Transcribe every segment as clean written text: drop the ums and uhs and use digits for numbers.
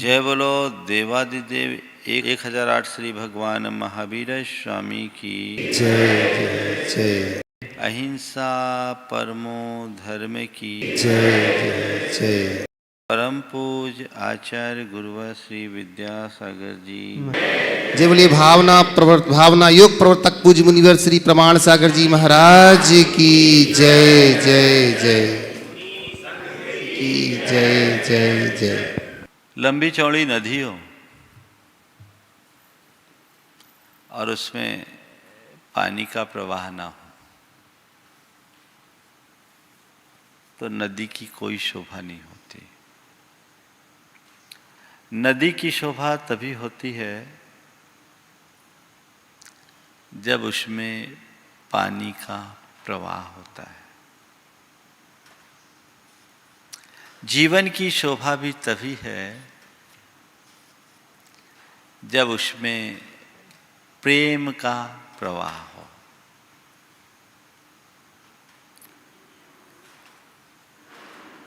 जय बोलो देवादिदेव 1008 श्री भगवान महावीर स्वामी की जय जय जय। अहिंसा परमो धर्म की जय जय जय। परम पूज आचार्य गुरुवर श्री विद्यासागर जी। जय बोलिए भावना योग प्रवर्तक पूज्य मुनिवर श्री प्रमाण सागर जी महाराज की जय जय जय की जय जय जय। लंबी चौड़ी नदी हो और उसमें पानी का प्रवाह ना हो तो नदी की कोई शोभा नहीं होती। नदी की शोभा तभी होती है जब उसमें पानी का प्रवाह होता है। जीवन की शोभा भी तभी है जब उसमें प्रेम का प्रवाह हो।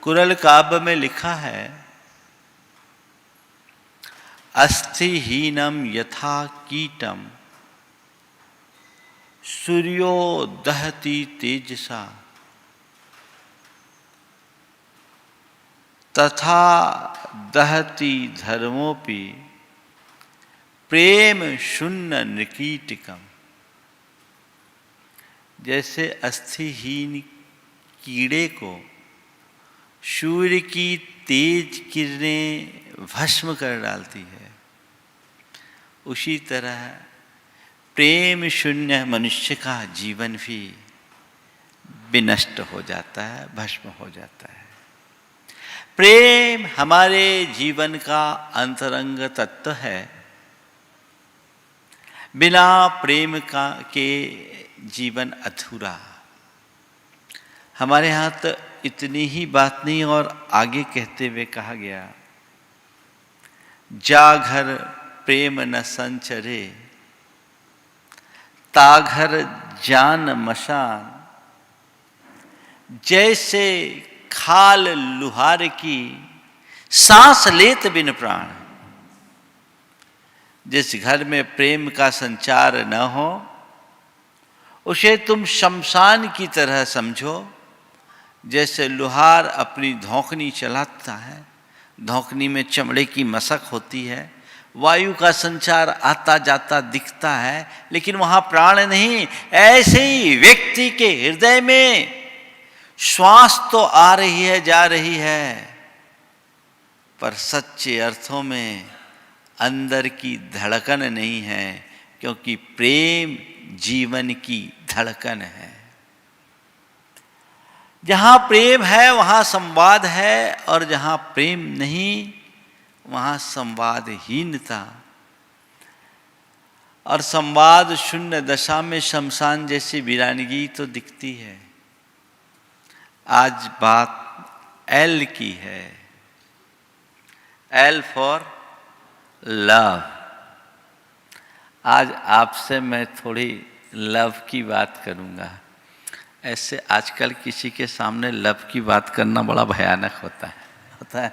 कुरल काव्य में लिखा है, अस्थिहीनम यथा कीटम सूर्यो दहति तेजसा तथा दहति धर्मोपि प्रेम शून्य निकीटकम। जैसे अस्थिहीन कीड़े को सूर्य की तेज किरणें भस्म कर डालती है, उसी तरह प्रेम शून्य मनुष्य का जीवन भी विनष्ट हो जाता है, भस्म हो जाता है। प्रेम हमारे जीवन का अंतरंग तत्व है। बिना प्रेम का के जीवन अधूरा। हमारे यहाँ तो इतनी ही बात नहीं और आगे कहते हुए कहा गया, जा घर प्रेम न संचरे ता घर जान मशान। जैसे खाल लुहार की सांस लेत बिन प्राण। जिस घर में प्रेम का संचार न हो उसे तुम शमशान की तरह समझो। जैसे लुहार अपनी धौंकनी चलाता है, धौंकनी में चमड़े की मशक होती है, वायु का संचार आता जाता दिखता है, लेकिन वहां प्राण नहीं। ऐसे ही व्यक्ति के हृदय में श्वास तो आ रही है, जा रही है, पर सच्चे अर्थों में अंदर की धड़कन नहीं है, क्योंकि प्रेम जीवन की धड़कन है। जहां प्रेम है वहां संवाद है, और जहां प्रेम नहीं वहां संवादहीनता। और संवाद शून्य दशा में शमशान जैसी वीरानगी तो दिखती है। आज बात एल की है, एल फॉर लव। आज आपसे मैं थोड़ी लव की बात करूंगा। ऐसे आजकल किसी के सामने लव की बात करना बड़ा भयानक होता है।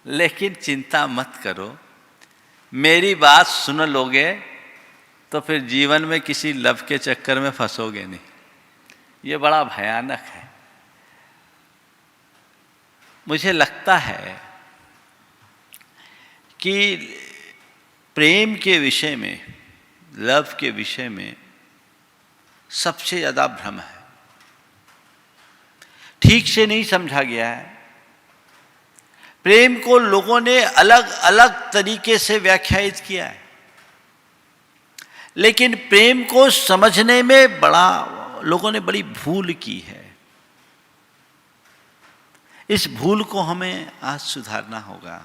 लेकिन चिंता मत करो, मेरी बात सुन लोगे तो फिर जीवन में किसी लव के चक्कर में फंसोगे नहीं। ये बड़ा भयानक है। मुझे लगता है कि प्रेम के विषय में, लव के विषय में सबसे ज्यादा भ्रम है। ठीक से नहीं समझा गया है। प्रेम को लोगों ने अलग अलग तरीके से व्याख्यायित किया है, लेकिन प्रेम को समझने में लोगों ने बड़ी भूल की है। इस भूल को हमें आज सुधारना होगा।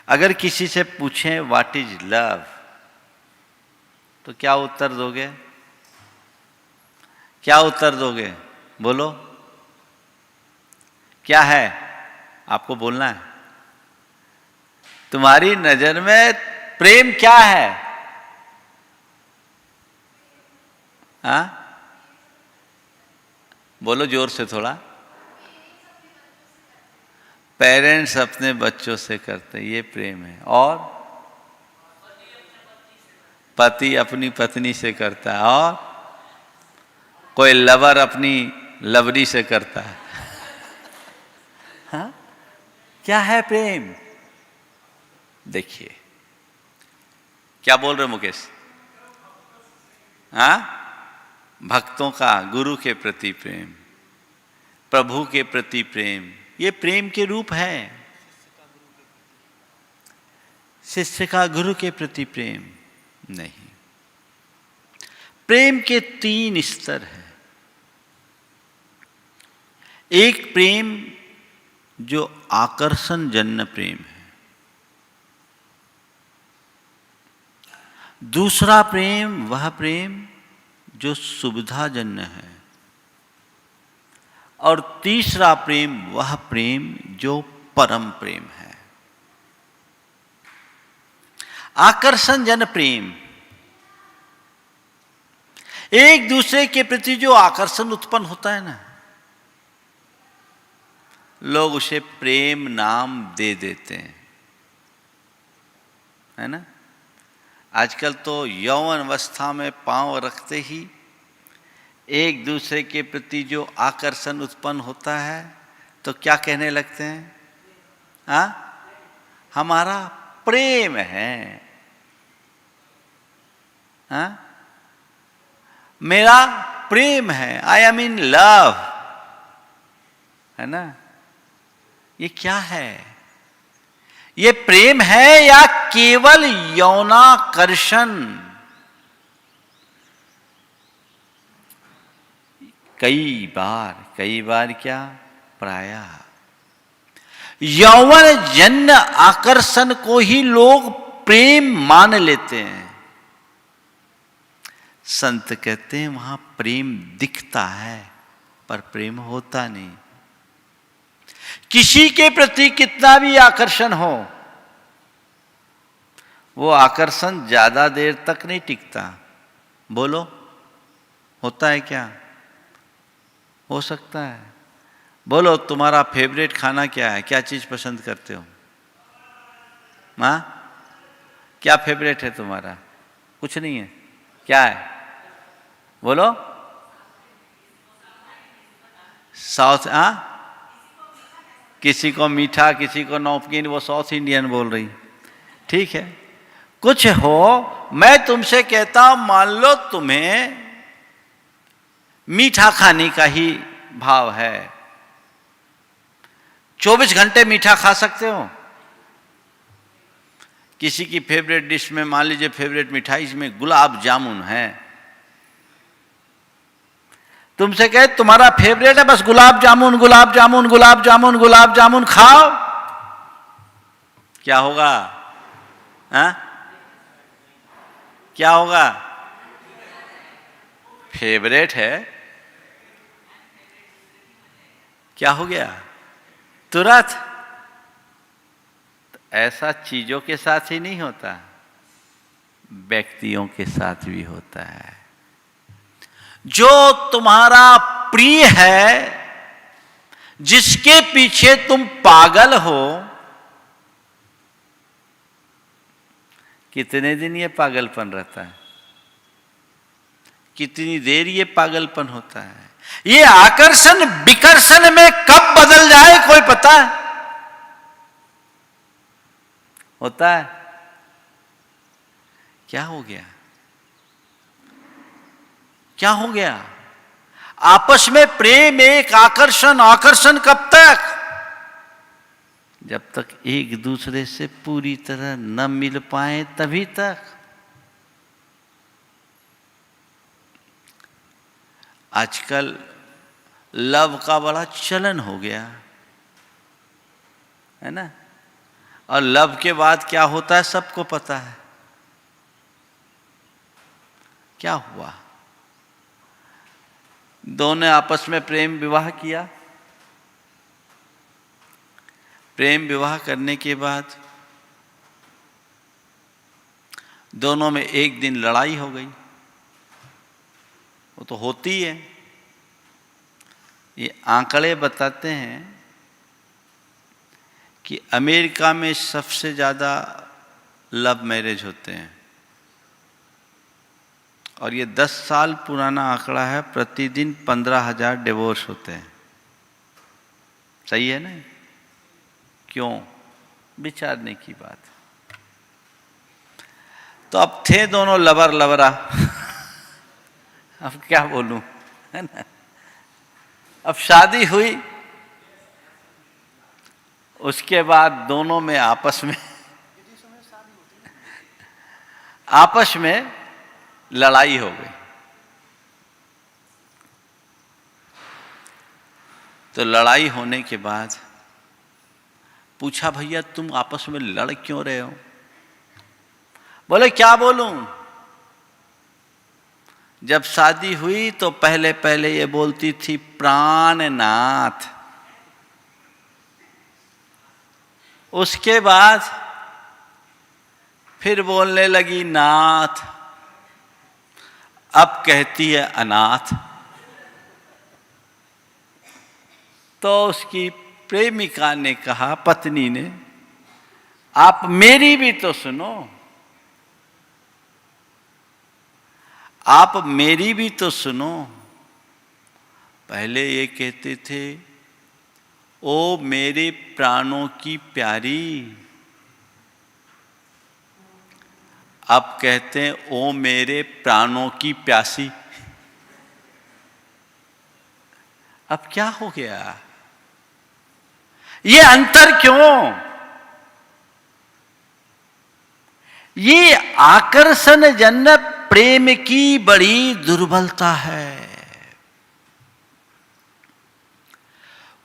अगर किसी से पूछें व्हाट इज लव, तो क्या उत्तर दोगे? क्या उत्तर दोगे? बोलो, क्या है? आपको बोलना है। तुम्हारी नजर में प्रेम क्या है? हाँ, बोलो जोर से थोड़ा। पेरेंट्स अपने बच्चों से करते हैं, ये प्रेम है। और पति अपनी पत्नी से करता है, और कोई लवर अपनी लवरी से करता है। हाँ, क्या है प्रेम? देखिए क्या बोल रहे मुकेश? हाँ, भक्तों का गुरु के प्रति प्रेम, प्रभु के प्रति प्रेम, ये प्रेम के रूप है। शिष्य का गुरु के प्रति प्रेम नहीं। प्रेम के 3 स्तर हैं। एक प्रेम जो आकर्षण जन्य प्रेम है, दूसरा प्रेम वह प्रेम जो सुविधाजन्य है, और तीसरा प्रेम वह प्रेम जो परम प्रेम है। आकर्षण जन प्रेम, एक दूसरे के प्रति जो आकर्षण उत्पन्न होता है ना, लोग उसे प्रेम नाम दे देते हैं, है ना। आजकल तो यौवन अवस्था में पांव रखते ही एक दूसरे के प्रति जो आकर्षण उत्पन्न होता है तो क्या कहने लगते हैं? हाँ, हमारा प्रेम है, हाँ, मेरा प्रेम है, आई एम इन लव, है ना। ये क्या है? ये प्रेम है या केवल यौनाकर्षण? कई बार क्या, प्रायः यौवन जन्य आकर्षण को ही लोग प्रेम मान लेते हैं। संत कहते हैं वहां प्रेम दिखता है पर प्रेम होता नहीं। किसी के प्रति कितना भी आकर्षण हो, वो आकर्षण ज्यादा देर तक नहीं टिकता। बोलो, होता है क्या? हो सकता है। बोलो, तुम्हारा फेवरेट खाना क्या है? क्या चीज पसंद करते हो? हाँ, क्या फेवरेट है तुम्हारा? कुछ नहीं है, क्या है? बोलो। साउथ, हाँ, किसी को मीठा, किसी को नमकीन, वो साउथ इंडियन बोल रही। ठीक है, कुछ हो। मैं तुमसे कहता हूं, मान लो तुम्हें मीठा खाने का ही भाव है, 24 घंटे मीठा खा सकते हो? किसी की फेवरेट डिश में, मान लीजिए फेवरेट मिठाई में गुलाब जामुन है, तुमसे कहे तुम्हारा फेवरेट है बस गुलाब जामुन, गुलाब जामुन, गुलाब जामुन, गुलाब जामुन खाओ, क्या होगा? हाँ, क्या होगा? फेवरेट है, क्या हो गया? तुरंत। ऐसा चीजों के साथ ही नहीं होता, व्यक्तियों के साथ भी होता है। जो तुम्हारा प्रिय है, जिसके पीछे तुम पागल हो, कितने दिन ये पागलपन रहता है? कितनी देर ये पागलपन होता है? ये आकर्षण विकर्षण में कब बदल जाए कोई पता है? होता है? क्या हो गया? क्या हो गया? आपस में प्रेम, एक आकर्षण कब तक? जब तक एक दूसरे से पूरी तरह न मिल पाए तभी तक। आजकल लव का बड़ा चलन हो गया है ना, और लव के बाद क्या होता है सबको पता है। क्या हुआ? दोनों ने आपस में प्रेम विवाह किया। प्रेम विवाह करने के बाद दोनों में एक दिन लड़ाई हो गई। वो तो होती है। ये आंकड़े बताते हैं कि अमेरिका में सबसे ज़्यादा लव मैरिज होते हैं, और ये 10 साल पुराना आंकड़ा है, प्रतिदिन 15,000 डिवोर्स होते हैं। सही है ना? क्यों? विचारने की बात। तो अब थे दोनों लवर लवरा अब क्या बोलूं, है ना? अब शादी हुई, उसके बाद दोनों में आपस में लड़ाई हो गई। तो लड़ाई होने के बाद पूछा, भैया तुम आपस में लड़ क्यों रहे हो? बोले क्या बोलूं, जब शादी हुई तो पहले पहले ये बोलती थी प्राणनाथ, उसके बाद फिर बोलने लगी नाथ, अब कहती है अनाथ। तो उसकी प्रेमिका ने कहा, पत्नी ने, आप मेरी भी तो सुनो, आप मेरी भी तो सुनो। पहले ये कहते थे, ओ मेरे प्राणों की प्यारी, अब कहते हैं ओ मेरे प्राणों की प्यासी। अब क्या हो गया? ये अंतर क्यों? ये आकर्षण जन्य प्रेम की बड़ी दुर्बलता है।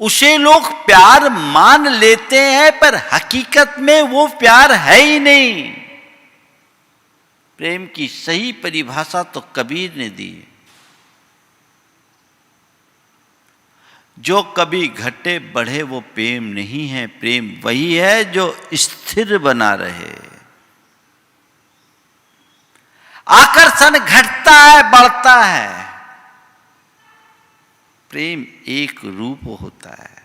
उसे लोग प्यार मान लेते हैं, पर हकीकत में वो प्यार है ही नहीं। प्रेम की सही परिभाषा तो कबीर ने दी, जो कभी घटे बढ़े वो प्रेम नहीं है। प्रेम वही है जो स्थिर बना रहे। आकर्षण घटता है, बढ़ता है, प्रेम एक रूप होता है।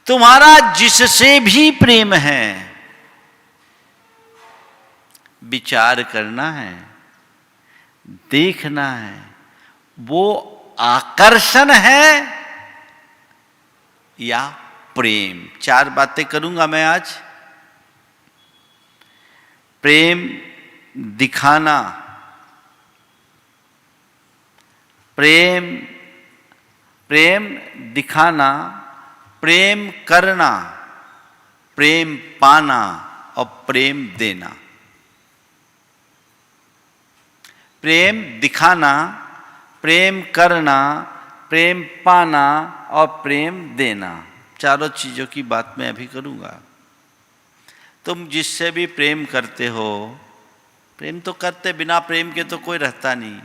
तुम्हारा जिससे भी प्रेम है, विचार करना है, देखना है, वो आकर्षण है या प्रेम। 4 बातें करूंगा मैं आज। प्रेम दिखाना, प्रेम दिखाना, प्रेम करना, प्रेम पाना और प्रेम देना। प्रेम दिखाना, प्रेम करना, प्रेम पाना और प्रेम देना, चारों चीजों की बात मैं अभी करूंगा। तुम जिससे भी प्रेम करते हो, प्रेम तो करते, बिना प्रेम के तो कोई रहता नहीं,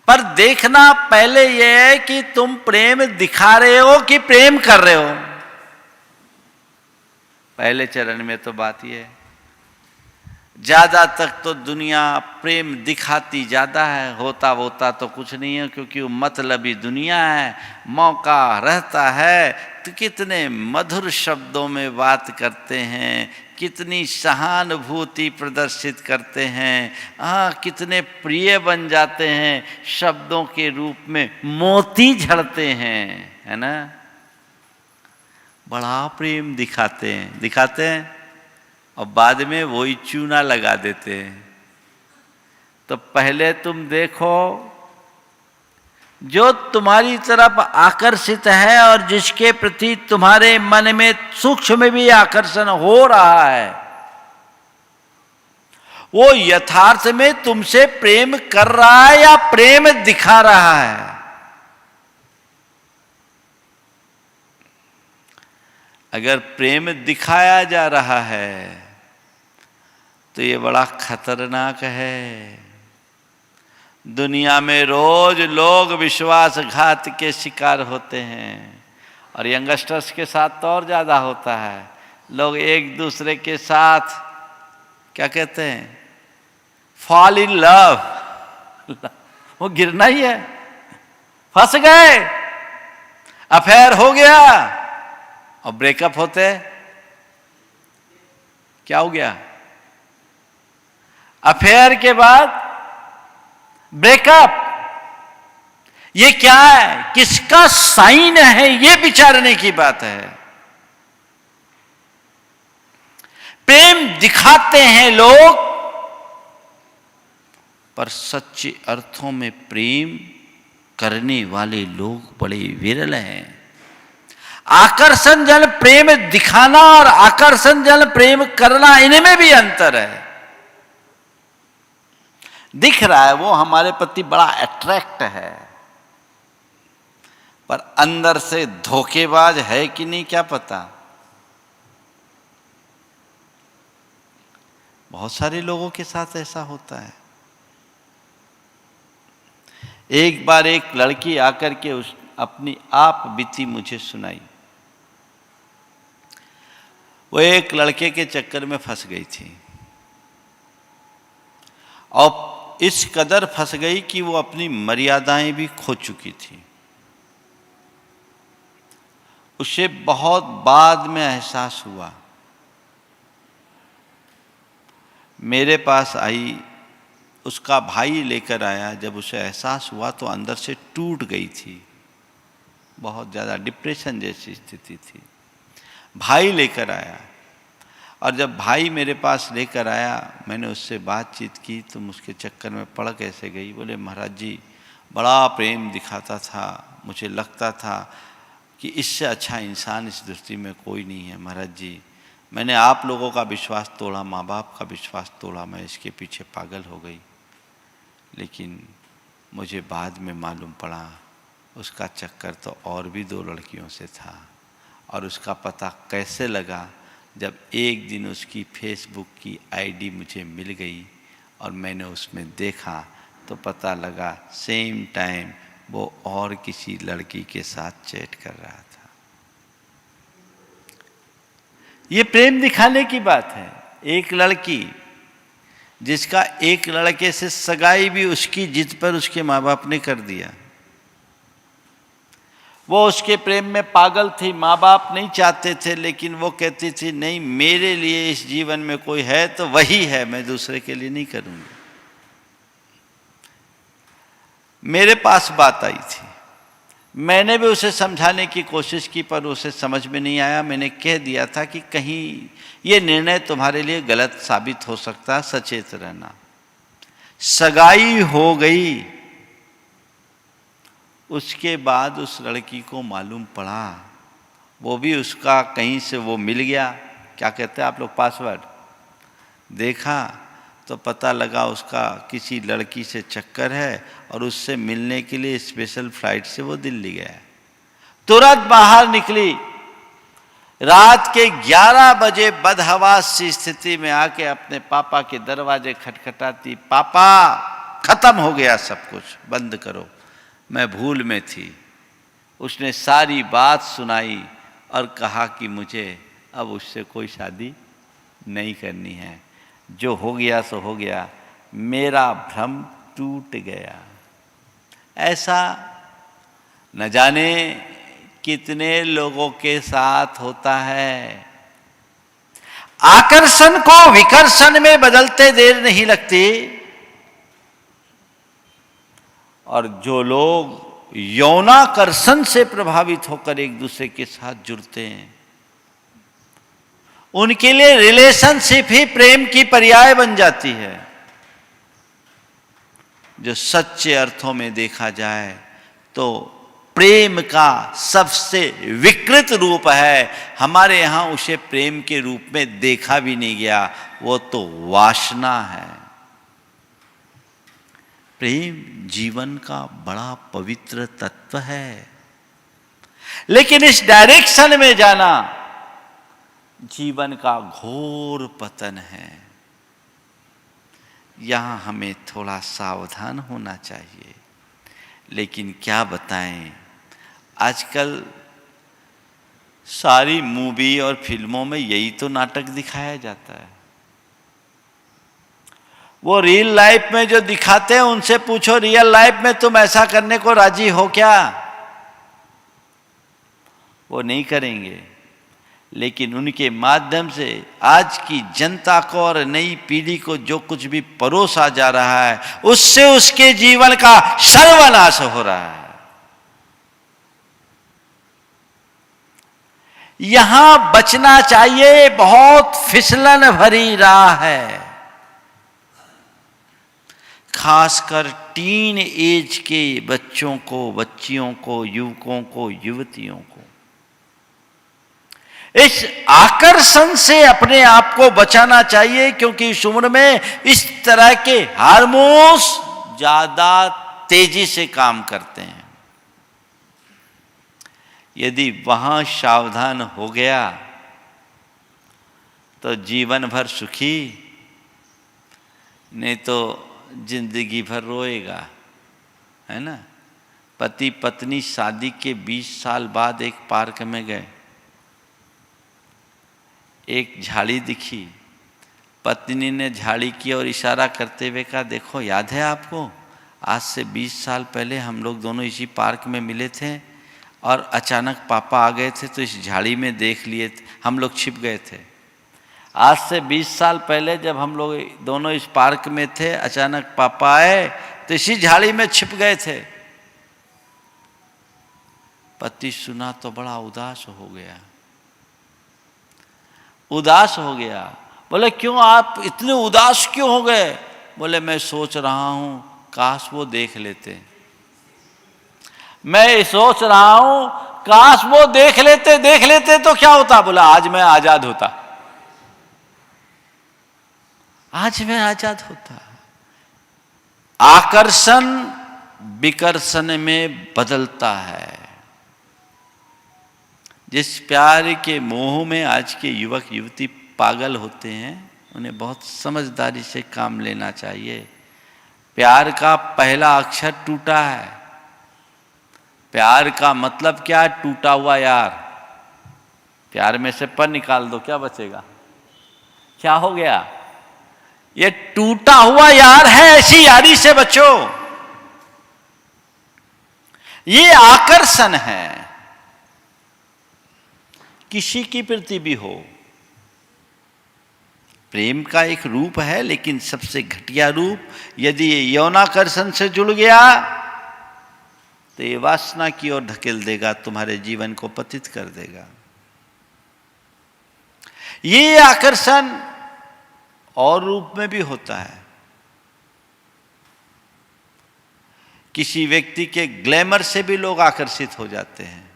पर देखना पहले यह है कि तुम प्रेम दिखा रहे हो कि प्रेम कर रहे हो। पहले चरण में तो बात यह है। ज्यादा तक तो दुनिया प्रेम दिखाती ज्यादा है, होता तो कुछ नहीं है, क्योंकि वो मतलबी दुनिया है। मौका रहता है तो कितने मधुर शब्दों में बात करते हैं, कितनी सहानुभूति प्रदर्शित करते हैं, कितने प्रिय बन जाते हैं, शब्दों के रूप में मोती झड़ते हैं, है ना? बड़ा प्रेम दिखाते हैं और बाद में वही चूना लगा देते हैं। तो पहले तुम देखो, जो तुम्हारी तरफ आकर्षित है और जिसके प्रति तुम्हारे मन में सूक्ष्म भी आकर्षण हो रहा है, वो यथार्थ में तुमसे प्रेम कर रहा है या प्रेम दिखा रहा है। अगर प्रेम दिखाया जा रहा है तो ये बड़ा खतरनाक है। दुनिया में रोज लोग विश्वासघात के शिकार होते हैं, और यंगस्टर्स के साथ तो और ज्यादा होता है। लोग एक दूसरे के साथ क्या कहते हैं, फॉल इन लव, वो गिरना ही है, फंस गए, अफेयर हो गया, और ब्रेकअप होते क्या हो गया? अफेयर के बाद ब्रेकअप। ये क्या है, किसका साइन है, ये विचारने की बात है। प्रेम दिखाते हैं लोग, पर सच्चे अर्थों में प्रेम करने वाले लोग बड़े विरल हैं। आकर्षण जन प्रेम दिखाना और आकर्षण जन प्रेम करना, इनमें भी अंतर है। दिख रहा है वो हमारे प्रति बड़ा अट्रैक्ट है, पर अंदर से धोखेबाज है कि नहीं क्या पता। बहुत सारे लोगों के साथ ऐसा होता है। एक बार एक लड़की आकर के अपनी आप बीती मुझे सुनाई। वो एक लड़के के चक्कर में फंस गई थी और इस कदर फंस गई कि वो अपनी मर्यादाएं भी खो चुकी थी। उसे बहुत बाद में एहसास हुआ। मेरे पास आई, उसका भाई लेकर आया। जब उसे एहसास हुआ तो अंदर से टूट गई थी, बहुत ज़्यादा डिप्रेशन जैसी स्थिति थी। भाई लेकर आया, और जब भाई मेरे पास लेकर आया, मैंने उससे बातचीत की। तुम उसके चक्कर में पड़ कैसे गई? बोले महाराज जी, बड़ा प्रेम दिखाता था, मुझे लगता था कि इससे अच्छा इंसान इस धरती में कोई नहीं है। महाराज जी, मैंने आप लोगों का विश्वास तोड़ा, माँ बाप का विश्वास तोड़ा, मैं इसके पीछे पागल हो गई। लेकिन मुझे बाद में मालूम पड़ा उसका चक्कर तो और भी 2 लड़कियों से था। और उसका पता कैसे लगा? जब एक दिन उसकी फेसबुक की आईडी मुझे मिल गई और मैंने उसमें देखा तो पता लगा सेम टाइम वो और किसी लड़की के साथ चैट कर रहा था। ये प्रेम दिखाने की बात है। एक लड़की जिसका एक लड़के से सगाई भी उसकी जिद पर उसके माँ बाप ने कर दिया। वो उसके प्रेम में पागल थी, माँ बाप नहीं चाहते थे, लेकिन वो कहती थी नहीं, मेरे लिए इस जीवन में कोई है तो वही है, मैं दूसरे के लिए नहीं करूँगी। मेरे पास बात आई थी, मैंने भी उसे समझाने की कोशिश की, पर उसे समझ में नहीं आया। मैंने कह दिया था कि कहीं ये निर्णय तुम्हारे लिए गलत साबित हो सकता है, सचेत रहना। सगाई हो गई। उसके बाद उस लड़की को मालूम पड़ा, वो भी उसका कहीं से वो मिल गया, क्या कहते हैं आप लोग, पासवर्ड देखा तो पता लगा उसका किसी लड़की से चक्कर है और उससे मिलने के लिए स्पेशल फ्लाइट से वो दिल्ली गया। तुरंत बाहर निकली, रात के 11 बजे बदहवास सी स्थिति में आके अपने पापा के दरवाजे खटखटाती, पापा खत्म हो गया सब कुछ, बंद करो, मैं भूल में थी। उसने सारी बात सुनाई और कहा कि मुझे अब उससे कोई शादी नहीं करनी है, जो हो गया सो हो गया, मेरा भ्रम टूट गया। ऐसा न जाने कितने लोगों के साथ होता है। आकर्षण को विकर्षण में बदलते देर नहीं लगती, और जो लोग यौनाकर्षण से प्रभावित होकर एक दूसरे के साथ जुड़ते हैं, उनके लिए रिलेशनशिप ही प्रेम की पर्याय बन जाती है। जो सच्चे अर्थों में देखा जाए तो प्रेम का सबसे विकृत रूप है। हमारे यहां उसे प्रेम के रूप में देखा भी नहीं गया, वो तो वासना है। प्रेम जीवन का बड़ा पवित्र तत्व है, लेकिन इस डायरेक्शन में जाना जीवन का घोर पतन है। यहां हमें थोड़ा सावधान होना चाहिए। लेकिन क्या बताएं, आजकल सारी मूवी और फिल्मों में यही तो नाटक दिखाया जाता है। वो रियल लाइफ में जो दिखाते हैं उनसे पूछो, रियल लाइफ में तुम ऐसा करने को राजी हो क्या? वो नहीं करेंगे। लेकिन उनके माध्यम से आज की जनता को और नई पीढ़ी को जो कुछ भी परोसा जा रहा है, उससे उसके जीवन का सर्वनाश हो रहा है। यहां बचना चाहिए, बहुत फिसलन भरी राह है, खासकर टीन एज के बच्चों को, बच्चियों को, युवकों को, युवतियों को इस आकर्षण से अपने आप को बचाना चाहिए, क्योंकि इस उम्र में इस तरह के हार्मोन्स ज्यादा तेजी से काम करते हैं। यदि वहां सावधान हो गया तो जीवन भर सुखी, नहीं तो जिंदगी भर रोएगा, है ना। पति पत्नी शादी के 20 साल बाद एक पार्क में गए, एक झाड़ी दिखी, पत्नी ने झाड़ी की और इशारा करते हुए कहा, देखो याद है आपको, आज से 20 साल पहले हम लोग दोनों इसी पार्क में मिले थे और अचानक पापा आ गए थे तो इस झाड़ी में देख लिए थे, हम लोग छिप गए थे। आज से 20 साल पहले जब हम लोग दोनों इस पार्क में थे, अचानक पापा आए तो इसी झाड़ी में छिप गए थे। पति सुना तो बड़ा उदास हो गया, उदास हो गया। बोले क्यों आप इतने उदास क्यों हो गए? बोले मैं सोच रहा हूं काश वो देख लेते, मैं सोच रहा हूं काश वो देख लेते तो क्या होता? बोला आज मैं आजाद होता, आज मैं आजाद होता। आकर्षण विकर्षण में बदलता है। जिस प्यार के मोह में आज के युवक युवती पागल होते हैं, उन्हें बहुत समझदारी से काम लेना चाहिए। प्यार का पहला अक्षर टूटा है। प्यार का मतलब क्या? टूटा हुआ यार। प्यार में से पर निकाल दो, क्या बचेगा? क्या हो गया? ये टूटा हुआ यार है, ऐसी यारी से बचो। ये आकर्षण है, किसी की प्रति भी हो। प्रेम का एक रूप है, लेकिन सबसे घटिया रूप यदि ये यौनाकर्षण से जुड़ गया तो ये वासना की ओर धकेल देगा, तुम्हारे जीवन को पतित कर देगा। ये आकर्षण और रूप में भी होता है। किसी व्यक्ति के ग्लैमर से भी लोग आकर्षित हो जाते हैं,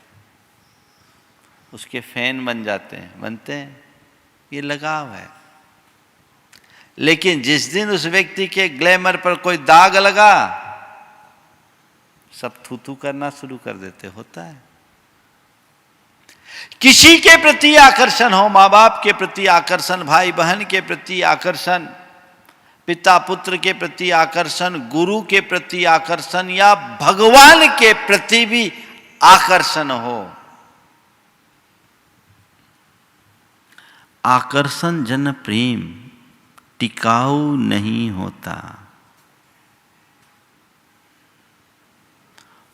उसके फैन बन जाते हैं, बनते हैं। ये लगाव है। लेकिन जिस दिन उस व्यक्ति के ग्लैमर पर कोई दाग लगा, सब थू-थू करना शुरू कर देते। होता है। किसी के प्रति आकर्षण हो, माँ बाप के प्रति आकर्षण, भाई बहन के प्रति आकर्षण, पिता पुत्र के प्रति आकर्षण, गुरु के प्रति आकर्षण, या भगवान के प्रति भी आकर्षण हो, आकर्षण जन प्रेम टिकाऊ नहीं होता,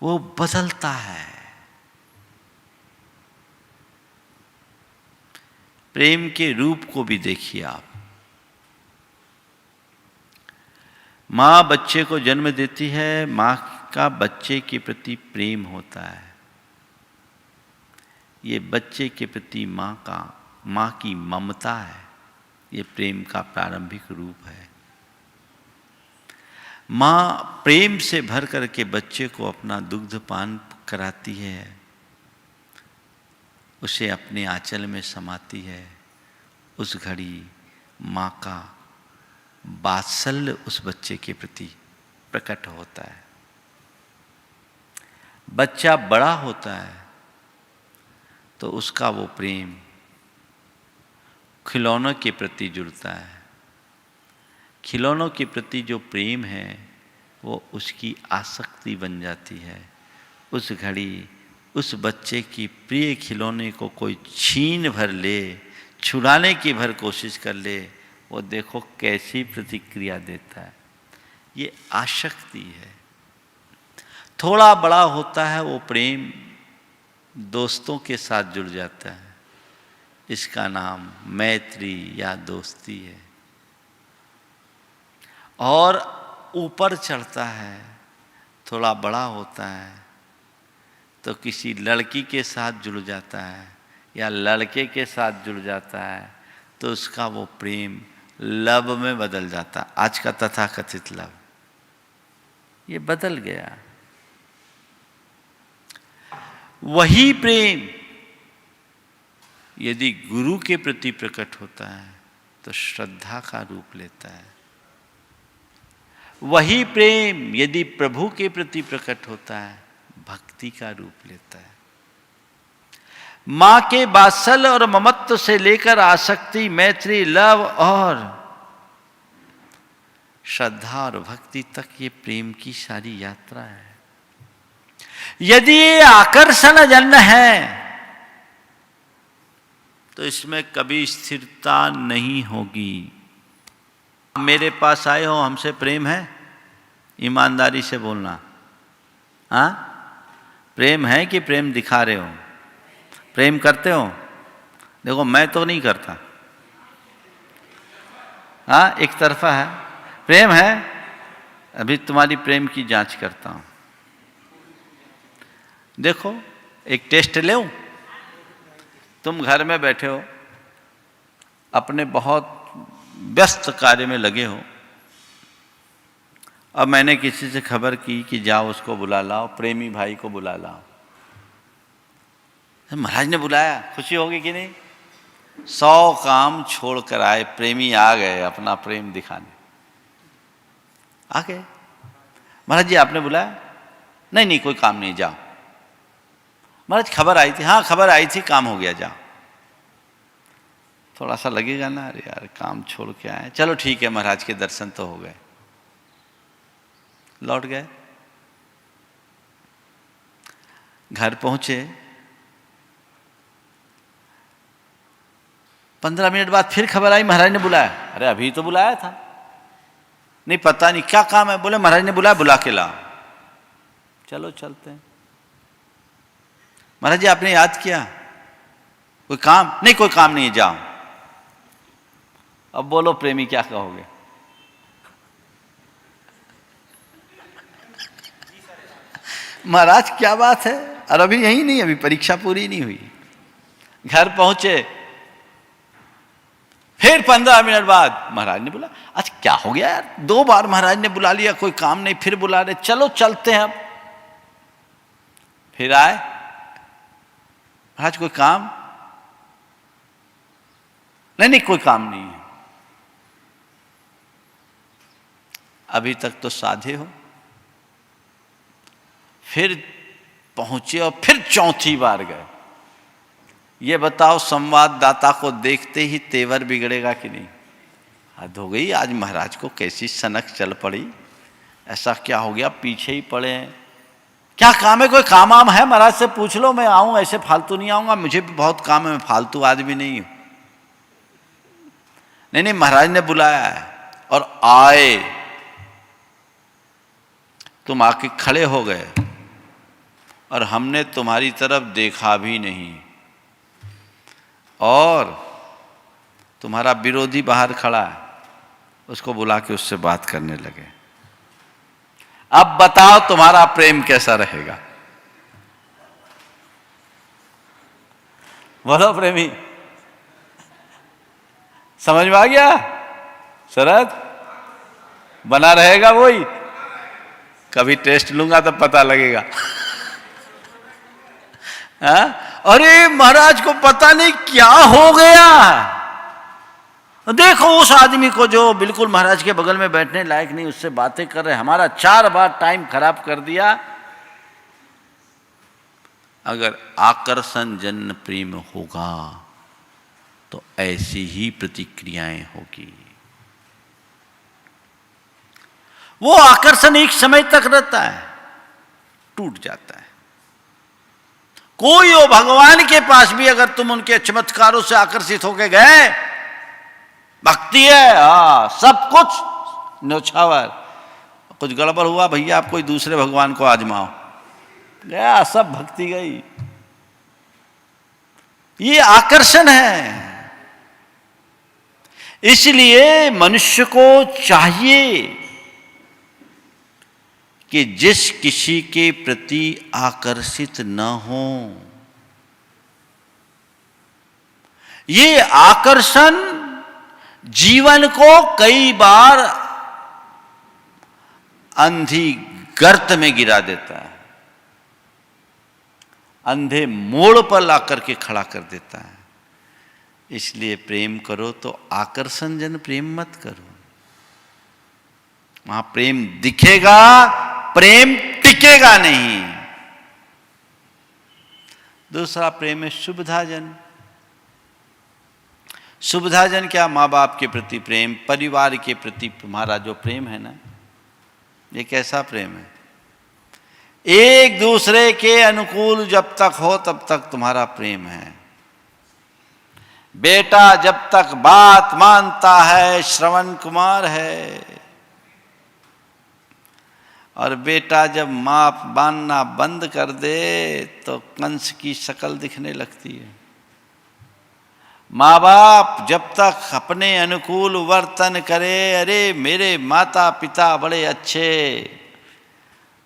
वो बदलता है। प्रेम के रूप को भी देखिए आप। मां बच्चे को जन्म देती है, मां का बच्चे के प्रति प्रेम होता है। ये बच्चे के प्रति मां की ममता है। ये प्रेम का प्रारंभिक रूप है। मां प्रेम से भर करके बच्चे को अपना दुग्ध पान कराती है, उसे अपने आंचल में समाती है। उस घड़ी मां का वात्सल्य उस बच्चे के प्रति प्रकट होता है। बच्चा बड़ा होता है तो उसका वो प्रेम खिलौनों के प्रति जुड़ता है। खिलौनों के प्रति जो प्रेम है वो उसकी आसक्ति बन जाती है। उस घड़ी उस बच्चे की प्रिय खिलौने को कोई छीन भर ले, छुड़ाने की भर कोशिश कर ले, वो देखो कैसी प्रतिक्रिया देता है। ये आसक्ति है। थोड़ा बड़ा होता है वो प्रेम दोस्तों के साथ जुड़ जाता है। इसका नाम मैत्री या दोस्ती है। और ऊपर चढ़ता है, थोड़ा बड़ा होता है, तो किसी लड़की के साथ जुड़ जाता है या लड़के के साथ जुड़ जाता है, तो उसका वो प्रेम लव में बदल जाता। आज का तथाकथित लव ये बदल गया। वही प्रेम यदि गुरु के प्रति प्रकट होता है तो श्रद्धा का रूप लेता है। वही प्रेम यदि प्रभु के प्रति प्रकट होता है भक्ति का रूप लेता है। मां के वात्सल्य और ममत्व से लेकर आसक्ति, मैत्री, लव और श्रद्धा और भक्ति तक ये प्रेम की सारी यात्रा है। यदि ये आकर्षण जन्य है तो इसमें कभी स्थिरता नहीं होगी। मेरे पास आए हो, हमसे प्रेम है, ईमानदारी से बोलना। हाँ, प्रेम है कि प्रेम दिखा रहे हो? प्रेम करते हो? देखो मैं तो नहीं करता। हाँ, एक तरफा है। प्रेम है? अभी तुम्हारी प्रेम की जांच करता हूं। देखो एक टेस्ट ले। तुम घर में बैठे हो, अपने बहुत व्यस्त कार्य में लगे हो, अब मैंने किसी से खबर की कि जाओ उसको बुला लाओ, प्रेमी भाई को बुला लाओ। महाराज ने बुलाया, खुशी होगी कि नहीं? 100 काम छोड़ कर आए, प्रेमी आ गए अपना प्रेम दिखाने। आ गए, महाराज जी आपने बुलाया? नहीं नहीं कोई काम नहीं, जाओ। महाराज खबर आई थी? हाँ खबर आई थी, काम हो गया, जाओ। थोड़ा सा लगेगा ना, अरे यार काम छोड़ के आए, चलो ठीक है महाराज के दर्शन तो हो गए। लौट गए, घर पहुंचे, 15 मिनट बाद फिर खबर आई महाराज ने बुलाया। अरे अभी तो बुलाया था। नहीं पता नहीं क्या काम है। बोले महाराज ने बुलाया, बुला के लाओ। चलो चलते हैं। महाराज जी आपने याद किया? कोई काम? नहीं कोई काम नहीं है, जाओ। अब बोलो प्रेमी क्या कहोगे? महाराज क्या बात है, और अभी यही नहीं, अभी परीक्षा पूरी नहीं हुई। घर पहुंचे, फिर 15 मिनट बाद महाराज ने बुला। अच्छा क्या हो गया यार, 2 बार महाराज ने बुला लिया, कोई काम नहीं, फिर बुला रहे, चलो चलते हैं। अब फिर आए, महाराज कोई काम? नहीं नहीं कोई काम नहीं है। अभी तक तो साधे हो। फिर पहुंचे और फिर चौथी बार गए। ये बताओ संवाददाता को देखते ही तेवर बिगड़ेगा कि नहीं? हद हो गई, आज महाराज को कैसी सनक चल पड़ी, ऐसा क्या हो गया, पीछे ही पड़े हैं। क्या काम है? कोई काम आम है? महाराज से पूछ लो, मैं आऊं, ऐसे फालतू नहीं आऊंगा, मुझे भी बहुत काम है, मैं फालतू आदमी नहीं हूं। नहीं नहीं महाराज ने बुलाया है। और आए, तुम आके खड़े हो गए और हमने तुम्हारी तरफ देखा भी नहीं, और तुम्हारा विरोधी बाहर खड़ा है, उसको बुला के उससे बात करने लगे। अब बताओ तुम्हारा प्रेम कैसा रहेगा? बोलो प्रेमी, समझ में आ गया? शरद बना रहेगा वही? कभी टेस्ट लूंगा तब पता लगेगा। अरे महाराज को पता नहीं क्या हो गया। देखो उस आदमी को जो बिल्कुल महाराज के बगल में बैठने लायक नहीं, उससे बातें कर रहे, हमारा 4 बार टाइम खराब कर दिया। अगर आकर्षण जन्य प्रेम होगा तो ऐसी ही प्रतिक्रियाएं होगी। वो आकर्षण एक समय तक रहता है, टूट जाता है। कोई हो, भगवान के पास भी अगर तुम उनके चमत्कारों से आकर्षित होके गए, भक्ति है, हाँ सब कुछ न्योछावर, कुछ गड़बड़ हुआ भैया आप कोई दूसरे भगवान को आजमाओ, गया सब भक्ति गई। ये आकर्षण है। इसलिए मनुष्य को चाहिए कि जिस किसी के प्रति आकर्षित न हो, ये आकर्षण जीवन को कई बार अंधी गर्त में गिरा देता है, अंधे मोड़ पर लाकर के खड़ा कर देता है। इसलिए प्रेम करो तो आकर्षण जन प्रेम मत करो। वहां प्रेम दिखेगा, प्रेम टिकेगा नहीं। दूसरा प्रेम है सुविधाजन। सुविधाजन क्या? माँ बाप के प्रति प्रेम, परिवार के प्रति तुम्हारा जो प्रेम है ना, ये कैसा प्रेम है? एक दूसरे के अनुकूल जब तक हो तब तक तुम्हारा प्रेम है। बेटा जब तक बात मानता है श्रवण कुमार है, और बेटा जब मानना बंद कर दे तो कंस की शक्ल दिखने लगती है। माँ बाप जब तक अपने अनुकूल वर्तन करे, अरे मेरे माता पिता बड़े अच्छे,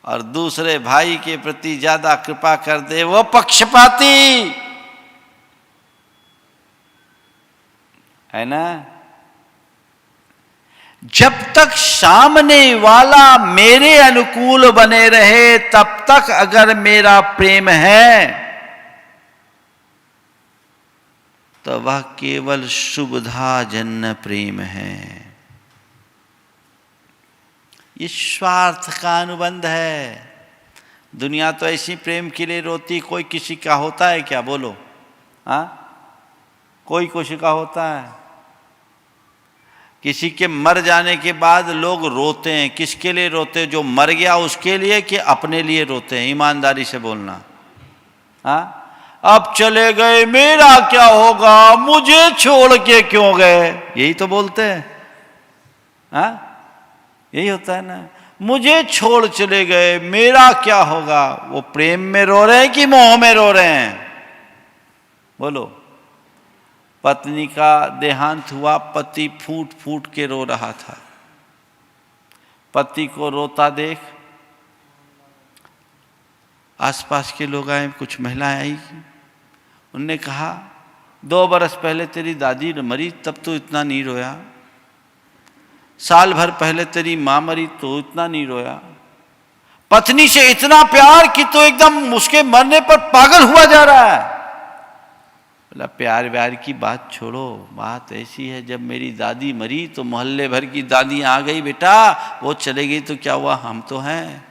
और दूसरे भाई के प्रति ज्यादा कृपा कर दे, वो पक्षपाती है ना। जब तक सामने वाला मेरे अनुकूल बने रहे तब तक अगर मेरा प्रेम है तो वह केवल सुविधाजन्य प्रेम है। ये स्वार्थ का अनुबंध है। दुनिया तो ऐसी प्रेम के लिए रोती। कोई किसी का होता है क्या? बोलो। हाँ, कोई किसी का होता है? किसी के मर जाने के बाद लोग रोते हैं। किसके लिए रोते हैं? जो मर गया उसके लिए कि अपने लिए रोते हैं? ईमानदारी से बोलना। हाँ, अब चले गए, मेरा क्या होगा, मुझे छोड़ के क्यों गए, यही तो बोलते हैं। हाँ, यही होता है ना, मुझे छोड़ चले गए, मेरा क्या होगा। वो प्रेम में रो रहे हैं कि मोह में रो रहे हैं? बोलो। पत्नी का देहांत हुआ, पति फूट फूट के रो रहा था। पति को रोता देख आसपास के लोग आए, कुछ महिलाएं आई। उनने कहा 2 बरस पहले तेरी दादी मरी तब तो इतना नहीं रोया, साल भर पहले तेरी मां मरी तो इतना नहीं रोया, पत्नी से इतना प्यार कि तो एकदम उसके मरने पर पागल हुआ जा रहा है। बोला प्यार व्यार की बात छोड़ो, बात ऐसी है जब मेरी दादी मरी तो मोहल्ले भर की दादी आ गई, बेटा वो चले गई तो क्या हुआ, हम तो हैं।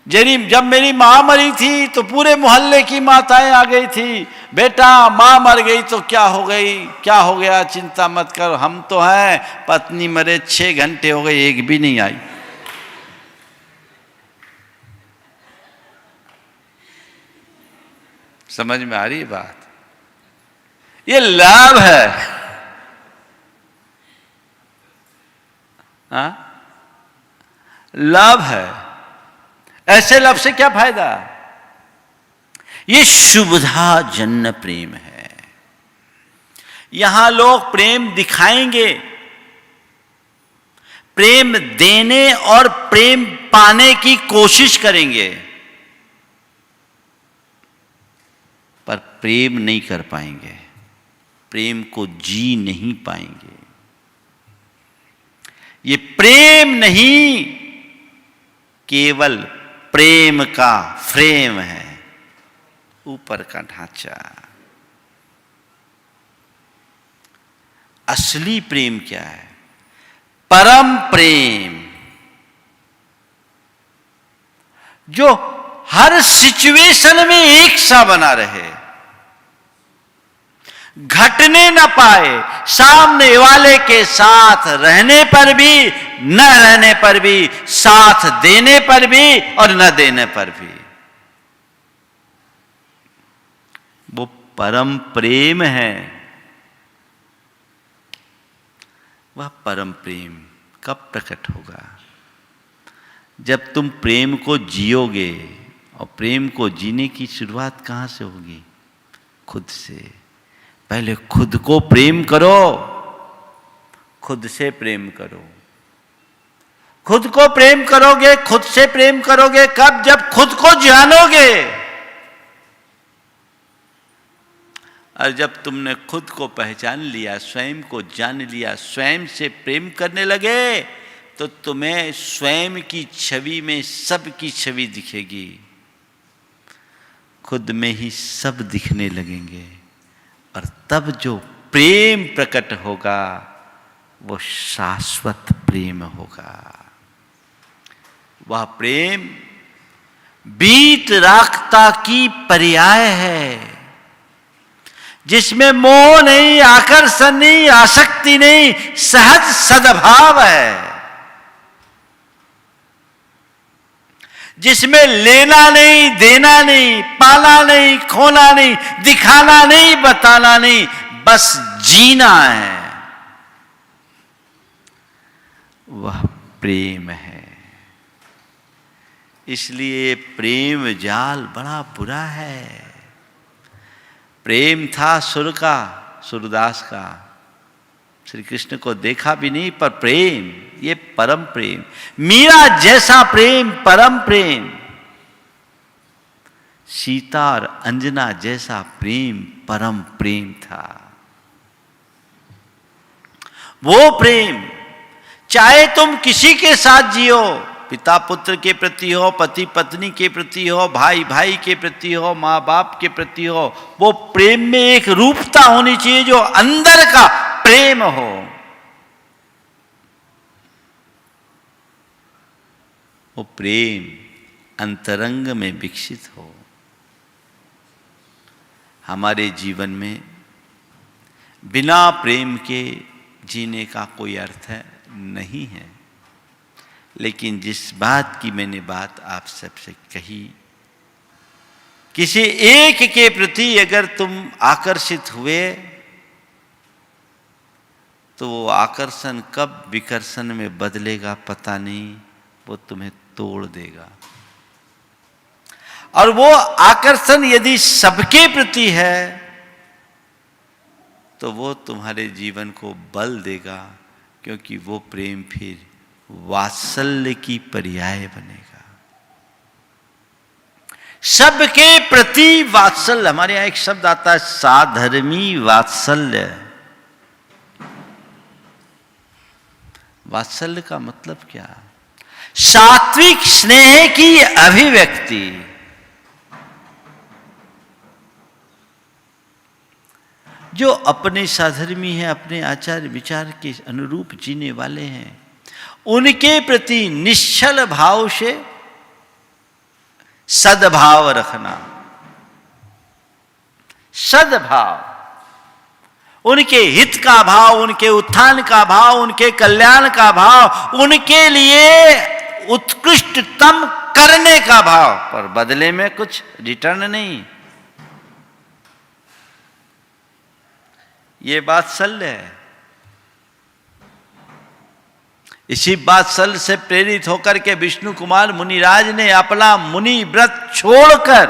जब मेरी माँ मरी थी तो पूरे मोहल्ले की माताएं आ गई थी, बेटा माँ मर गई तो क्या हो गई, क्या हो गया, चिंता मत कर, हम तो हैं। पत्नी मरे 6 घंटे हो गए, एक भी नहीं आई। समझ में आ रही है बात? ये लाभ है। हाँ, लाभ है। ऐसे लाभ से क्या फायदा? ये सुविधाजन्य प्रेम है। यहां लोग प्रेम दिखाएंगे, प्रेम देने और प्रेम पाने की कोशिश करेंगे, पर प्रेम नहीं कर पाएंगे, प्रेम को जी नहीं पाएंगे। ये प्रेम नहीं, केवल प्रेम का फ्रेम है, ऊपर का ढांचा। असली प्रेम क्या है? परम प्रेम, जो हर सिचुएशन में एक सा बना रहे, घटने न पाए, सामने वाले के साथ रहने पर भी, न रहने पर भी, साथ देने पर भी और न देने पर भी। वो परम प्रेम है। वह परम प्रेम कब प्रकट होगा? जब तुम प्रेम को जियोगे। और प्रेम को जीने की शुरुआत कहां से होगी? खुद से। पहले खुद को प्रेम करो, खुद से प्रेम करो। खुद को प्रेम करोगे, खुद से प्रेम करोगे कब? जब खुद को जानोगे। और जब तुमने खुद को पहचान लिया, स्वयं को जान लिया, स्वयं से प्रेम करने लगे, तो तुम्हें स्वयं की छवि में सब की छवि दिखेगी। खुद में ही सब दिखने लगेंगे और तब जो प्रेम प्रकट होगा वो शाश्वत प्रेम होगा। वह प्रेम बीत राखता की पर्याय है, जिसमें मोह नहीं, आकर्षण नहीं, आसक्ति नहीं, सहज सद्भाव है, जिसमें लेना नहीं, देना नहीं, पाना नहीं, खोना नहीं, दिखाना नहीं, बताना नहीं, बस जीना है। वह प्रेम है। इसलिए प्रेम जाल बड़ा बुरा है। प्रेम था सुर का, सूरदास का, श्री कृष्ण को देखा भी नहीं, पर प्रेम, ये परम प्रेम। मीरा जैसा प्रेम परम प्रेम, सीता और अंजना जैसा प्रेम परम प्रेम था। वो प्रेम चाहे तुम किसी के साथ जियो, पिता पुत्र के प्रति हो, पति पत्नी के प्रति हो, भाई भाई के प्रति हो, माँ बाप के प्रति हो, वो प्रेम में एक रूपता होनी चाहिए जो अंदर का प्रेम हो। वो प्रेम अंतरंग में विकसित हो। हमारे जीवन में बिना प्रेम के जीने का कोई अर्थ नहीं है। लेकिन जिस बात की मैंने बात आप सबसे कही, किसी एक के प्रति अगर तुम आकर्षित हुए तो वो आकर्षण कब विकर्षण में बदलेगा पता नहीं, वो तुम्हें तोड़ देगा। और वो आकर्षण यदि सबके प्रति है तो वो तुम्हारे जीवन को बल देगा, क्योंकि वो प्रेम फिर वात्सल्य की पर्याय बनेगा। सबके प्रति वात्सल्य, हमारे यहां एक शब्द आता है साधर्मी वात्सल्य। वात्सल्य का मतलब क्या? सात्विक स्नेह की अभिव्यक्ति। जो अपने साधर्मी हैं, अपने आचार विचार के अनुरूप जीने वाले हैं, उनके प्रति निश्चल भाव से सद्भाव रखना। सद्भाव, उनके हित का भाव, उनके उत्थान का भाव, उनके कल्याण का भाव, उनके लिए उत्कृष्टतम करने का भाव, पर बदले में कुछ रिटर्न नहीं। ये वात्सल्य है। इसी वात्सल्य से प्रेरित होकर के विष्णु कुमार मुनिराज ने अपना मुनि व्रत छोड़कर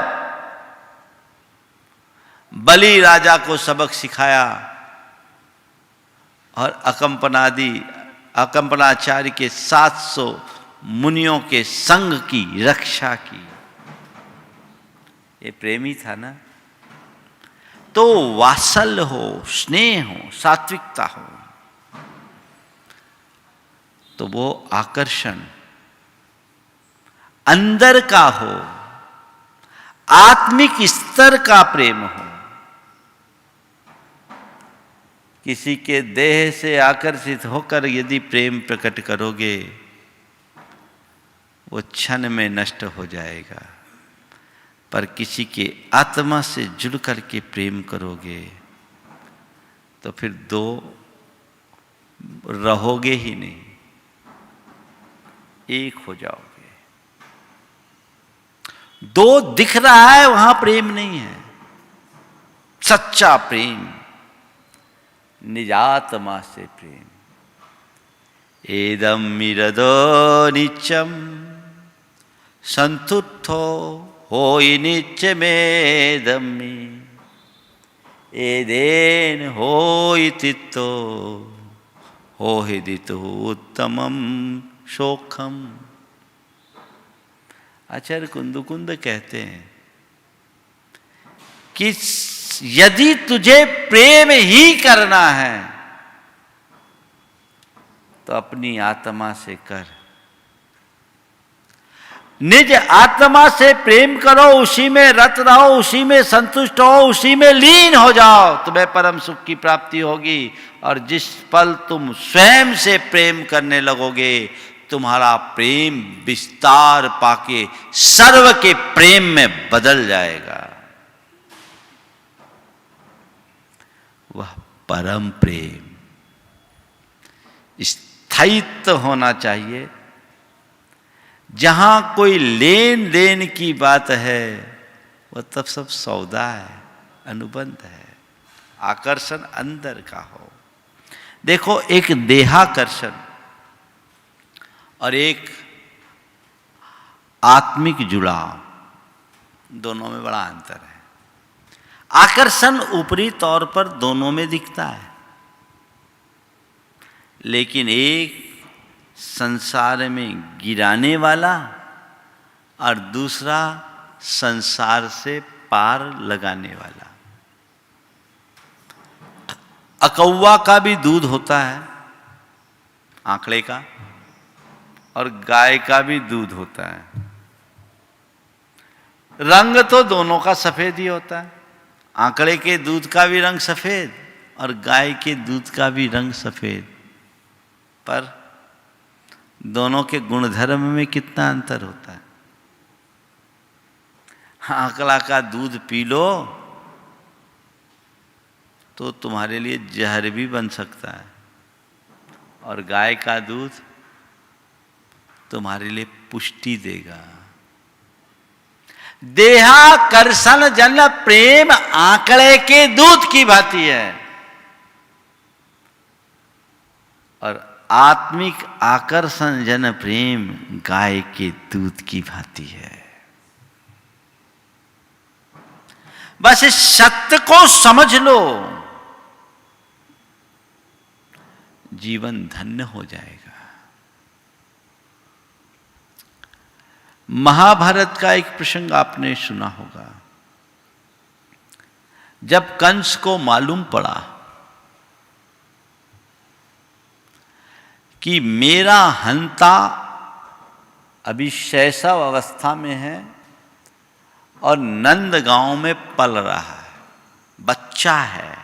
बलि राजा को सबक सिखाया और अकंपनाचार्य के 700 मुनियों के संग की रक्षा की। ये प्रेमी था ना। तो वात्सल्य हो, स्नेह हो, सात्विकता हो, तो वो आकर्षण अंदर का हो, आत्मिक स्तर का प्रेम हो। किसी के देह से आकर्षित होकर यदि प्रेम प्रकट करोगे, वो क्षण में नष्ट हो जाएगा। पर किसी के आत्मा से जुड़ करके प्रेम करोगे तो फिर दो रहोगे ही नहीं, एक हो जाओगे। दो दिख रहा है, वहां प्रेम नहीं है। सच्चा प्रेम, निजात्मा से प्रेम। एदम मिरदो नित्यम संतुष्टो हो नित्य में दम्मी। एदेन होइतितो होहिदितो उत्तमम शोखम। आचार्य कुंदकुंद कहते हैं कि यदि तुझे प्रेम ही करना है तो अपनी आत्मा से कर, निज आत्मा से प्रेम करो, उसी में रत रहो, उसी में संतुष्ट हो, उसी में लीन हो जाओ, तुम्हें परम सुख की प्राप्ति होगी। और जिस पल तुम स्वयं से प्रेम करने लगोगे, तुम्हारा प्रेम विस्तार पाके सर्व के प्रेम में बदल जाएगा। वह परम प्रेम स्थायित्व होना चाहिए। जहां कोई लेन देन की बात है वह तब सब सौदा है, अनुबंध है, आकर्षण अंदर का हो। देखो, एक देहाकर्षण और एक आत्मिक जुड़ाव, दोनों में बड़ा अंतर है। आकर्षण ऊपरी तौर पर दोनों में दिखता है, लेकिन एक संसार में गिराने वाला और दूसरा संसार से पार लगाने वाला। अकौवा का भी दूध होता है, आंकड़े का, और गाय का भी दूध होता है। रंग तो दोनों का सफेद ही होता है। आंकड़े के दूध का भी रंग सफेद और गाय के दूध का भी रंग सफेद, पर दोनों के गुणधर्म में कितना अंतर होता है। आंकड़ा का दूध पी लो तो तुम्हारे लिए जहर भी बन सकता है, और गाय का दूध तुम्हारे लिए पुष्टि देगा। देहाकर्षण जन प्रेम आंकड़े के दूध की भांति है, और आत्मिक आकर्षण जन प्रेम गाय के दूध की भांति है। बस इस सत्य को समझ लो, जीवन धन्य हो जाएगा। महाभारत का एक प्रसंग आपने सुना होगा। जब कंस को मालूम पड़ा कि मेरा हंता अभी शैशव अवस्था में है और नंदगांव में पल रहा है, बच्चा है,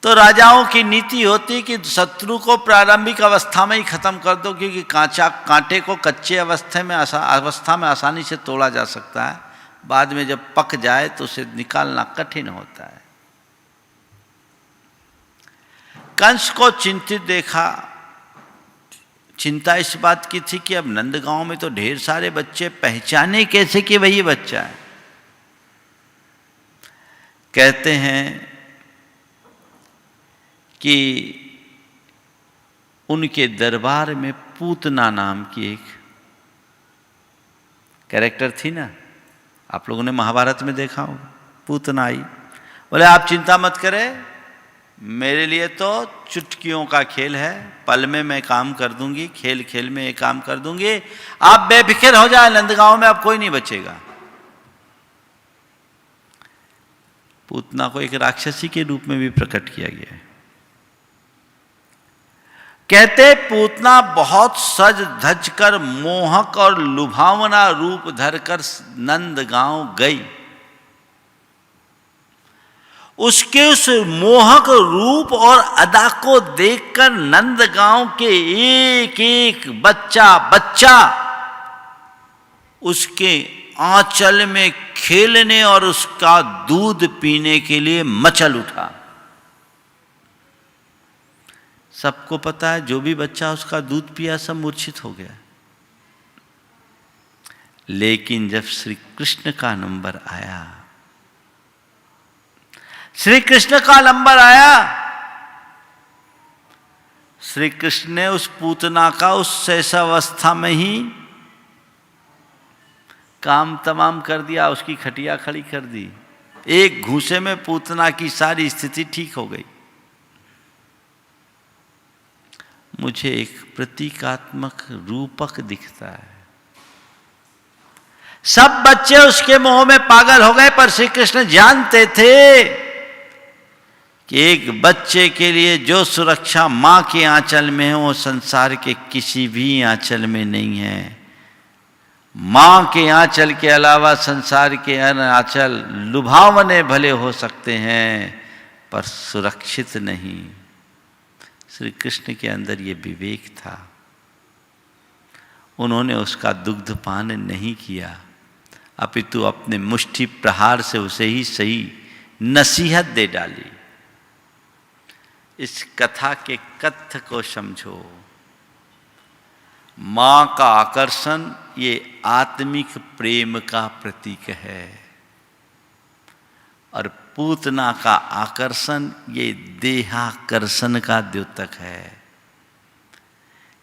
तो राजाओं की नीति होती कि शत्रु को प्रारंभिक अवस्था में ही खत्म कर दो, क्योंकि कांटे को कच्चे अवस्था में आसानी से तोड़ा जा सकता है, बाद में जब पक जाए तो उसे निकालना कठिन होता है। कंस को चिंतित देखा। चिंता इस बात की थी कि अब नंदगांव में तो ढेर सारे बच्चे, पहचाने कैसे कि वही बच्चा है। कहते हैं कि उनके दरबार में पूतना नाम की एक कैरेक्टर थी ना, आप लोगों ने महाभारत में देखा होगा। पूतना आई, बोले आप चिंता मत करें, मेरे लिए तो चुटकियों का खेल है, पल में मैं काम कर दूंगी, खेल खेल में ये काम कर दूंगी, आप बेफिक्र हो जाए, नंदगांव में अब कोई नहीं बचेगा। पूतना को एक राक्षसी के रूप में भी प्रकट किया गया है। कहते पूतना बहुत सज धज कर मोहक और लुभावना रूप धरकर नंदगांव गई। उसके उस मोहक रूप और अदा को देखकर नंदगांव के एक एक बच्चा उसके आंचल में खेलने और उसका दूध पीने के लिए मचल उठा। सबको पता है, जो भी बच्चा उसका दूध पिया सब मूर्छित हो गया। लेकिन जब श्री कृष्ण का नंबर आया, श्री कृष्ण ने उस पूतना का उस शैशवावस्था में ही काम तमाम कर दिया, उसकी खटिया खड़ी कर दी। एक घूंसे में पूतना की सारी स्थिति ठीक हो गई। मुझे एक प्रतीकात्मक रूपक दिखता है। सब बच्चे उसके मोह में पागल हो गए, पर श्री कृष्ण जानते थे कि एक बच्चे के लिए जो सुरक्षा मां के आंचल में है वो संसार के किसी भी आंचल में नहीं है। मां के आंचल के अलावा संसार के अन्य आंचल लुभावने भले हो सकते हैं पर सुरक्षित नहीं। श्री कृष्ण के अंदर ये विवेक था। उन्होंने उसका दुग्धपान नहीं किया, अपितु अपने मुष्टि प्रहार से उसे ही सही नसीहत दे डाली। इस कथा के कथ्य को समझो। मां का आकर्षण ये आत्मिक प्रेम का प्रतीक है और पूतना का आकर्षण ये देहाकर्षण का द्योतक है।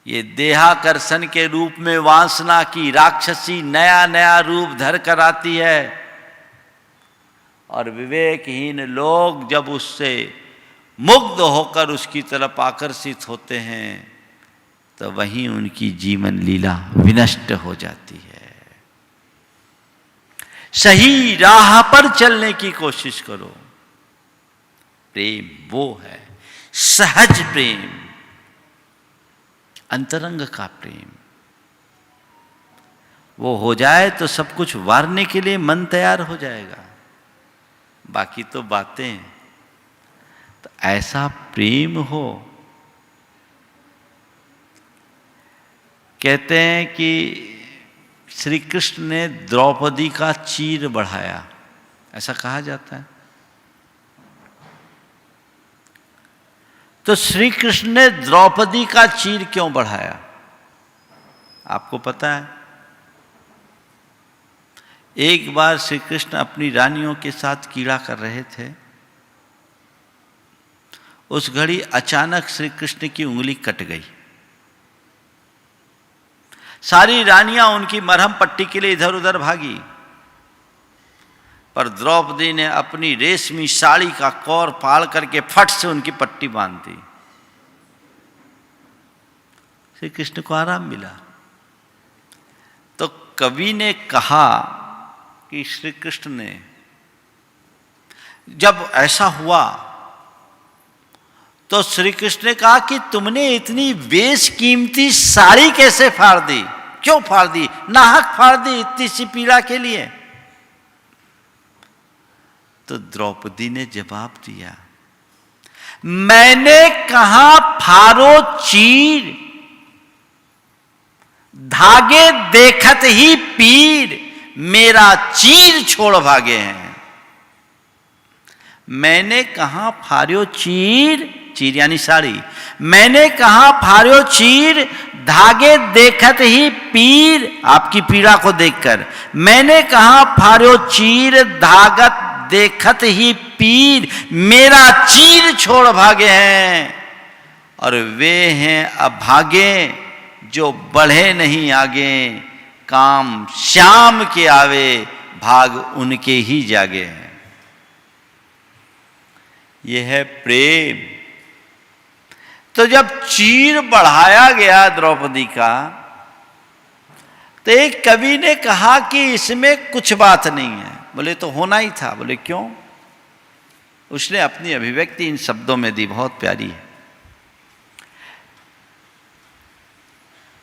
ये देहाकर्षण के रूप में वासना की राक्षसी नया नया रूप धर कर आती है और विवेकहीन लोग जब उससे मुग्ध होकर उसकी तरफ आकर्षित होते हैं तो वहीं उनकी जीवन लीला विनष्ट हो जाती है। सही राह पर चलने की कोशिश करो। प्रेम वो है सहज प्रेम, अंतरंग का प्रेम। वो हो जाए तो सब कुछ वारने के लिए मन तैयार हो जाएगा। बाकी तो बातें। तो ऐसा प्रेम हो। कहते हैं कि श्री कृष्ण ने द्रौपदी का चीर बढ़ाया, ऐसा कहा जाता है। तो श्री कृष्ण ने द्रौपदी का चीर क्यों बढ़ाया आपको पता है? एक बार श्री कृष्ण अपनी रानियों के साथ कीड़ा कर रहे थे। उस घड़ी अचानक श्री कृष्ण की उंगली कट गई। सारी रानियां उनकी मरहम पट्टी के लिए इधर उधर भागी, पर द्रौपदी ने अपनी रेशमी साड़ी का कौर फाड़ करके फट से उनकी पट्टी बांध दी। श्री कृष्ण को आराम मिला। तो कवि ने कहा कि श्री कृष्ण ने जब ऐसा हुआ तो श्री कृष्ण ने कहा कि तुमने इतनी बेशकीमती साड़ी कैसे फाड़ दी? क्यों फाड़ दी? नाहक फाड़ दी इतनी सी पीड़ा के लिए। तो द्रौपदी ने जवाब दिया, मैंने कहा फाड़ो चीर, धागे देखत ही पीर, मेरा चीर छोड़ भागे हैं। मैंने कहा फाड़ो चीर, चीर यानी साड़ी, मैंने कहा फाड़ो चीर, धागे देखत ही पीर, आपकी पीड़ा को देखकर। मैंने कहा फाड़ो चीर, धागत देखत ही पीर, मेरा चीर छोड़ भागे हैं। और वे हैं अभागे जो बढ़े नहीं आगे, काम श्याम के आवे, भाग उनके ही जागे हैं। यह है प्रेम। तो जब चीर बढ़ाया गया द्रौपदी का, तो एक कवि ने कहा कि इसमें कुछ बात नहीं है। बोले तो होना ही था। बोले क्यों? उसने अपनी अभिव्यक्ति इन शब्दों में दी, बहुत प्यारी है।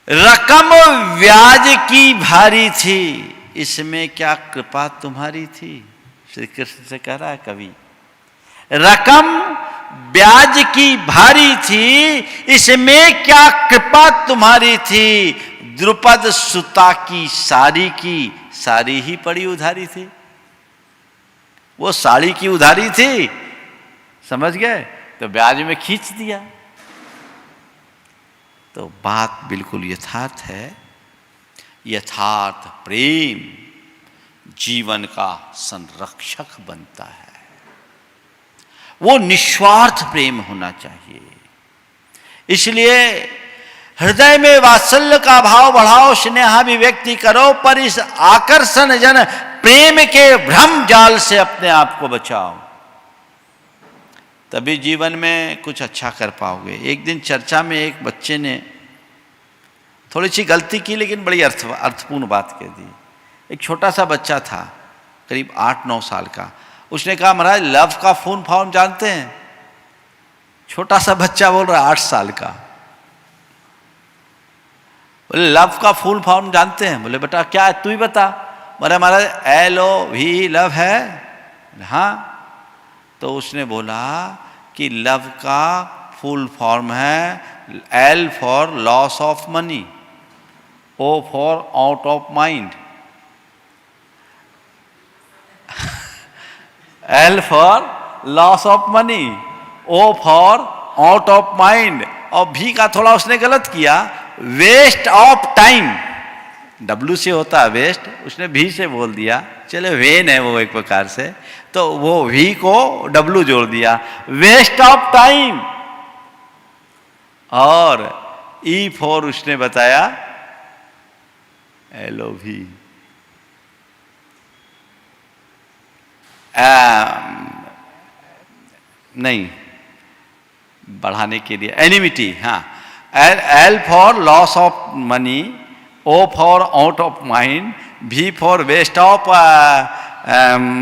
रकम व्याज की भारी थी, इसमें क्या कृपा तुम्हारी थी? श्री कृष्ण से कह रहा है कवि, रकम ब्याज की भारी थी, इसमें क्या कृपा तुम्हारी थी? द्रुपद सुता की सारी ही पड़ी उधारी थी। वो साड़ी की उधारी थी, समझ गए? तो ब्याज में खींच दिया। तो बात बिल्कुल यथार्थ है। यथार्थ प्रेम जीवन का संरक्षक बनता है। वो निस्वार्थ प्रेम होना चाहिए। इसलिए हृदय में वात्सल्य का भाव बढ़ाओ, स्नेहाभिव्यक्ति करो, पर इस आकर्षण जन प्रेम के भ्रम जाल से अपने आप को बचाओ, तभी जीवन में कुछ अच्छा कर पाओगे। एक दिन चर्चा में एक बच्चे ने थोड़ी सी गलती की, लेकिन बड़ी अर्थपूर्ण बात कह दी। एक छोटा सा बच्चा था, करीब 8-9 साल का। उसने कहा, महाराज लव का फुल फॉर्म जानते हैं? छोटा सा बच्चा बोल रहा है, 8 साल का। बोले लव का फुल फॉर्म जानते हैं? बोले बेटा क्या है, तू ही बता। बोले महाराज LOV लव है। हाँ। तो उसने बोला कि लव का फुल फॉर्म है L for loss of money, O for out of mind, L for loss of money, O for out of mind, और V का थोड़ा उसने गलत किया, वेस्ट ऑफ टाइम। W से होता है वेस्ट, उसने V से बोल दिया। चलो वेन है वो एक प्रकार से, तो वो V को W जोड़ दिया, वेस्ट ऑफ टाइम। और E फॉर उसने बताया LOV, नहीं बढ़ाने के लिए एनिमिटी। हाँ, L for loss of money, O for out of mind, V for waste of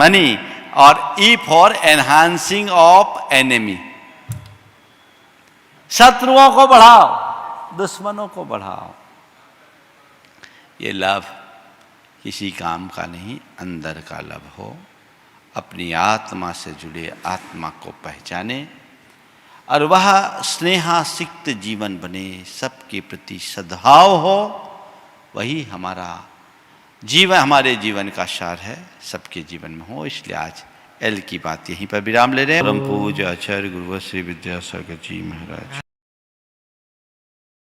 money, और E for enhancing of enemy. शत्रुओं को बढ़ाओ, दुश्मनों को बढ़ाओ। ये लव किसी काम का नहीं, अंदर का लव हो। अपनी आत्मा से जुड़े आत्मा को पहचाने और वह स्नेहासिक्त जीवन बने, सबके प्रति सद्भाव हो। वही हमारा जीवन, हमारे जीवन का सार है, सबके जीवन में हो। इसलिए आज L की बात यहीं पर विराम ले रहे हैं। परम पूज्य आचार्य गुरुवर श्री विद्यासागर जी महाराज।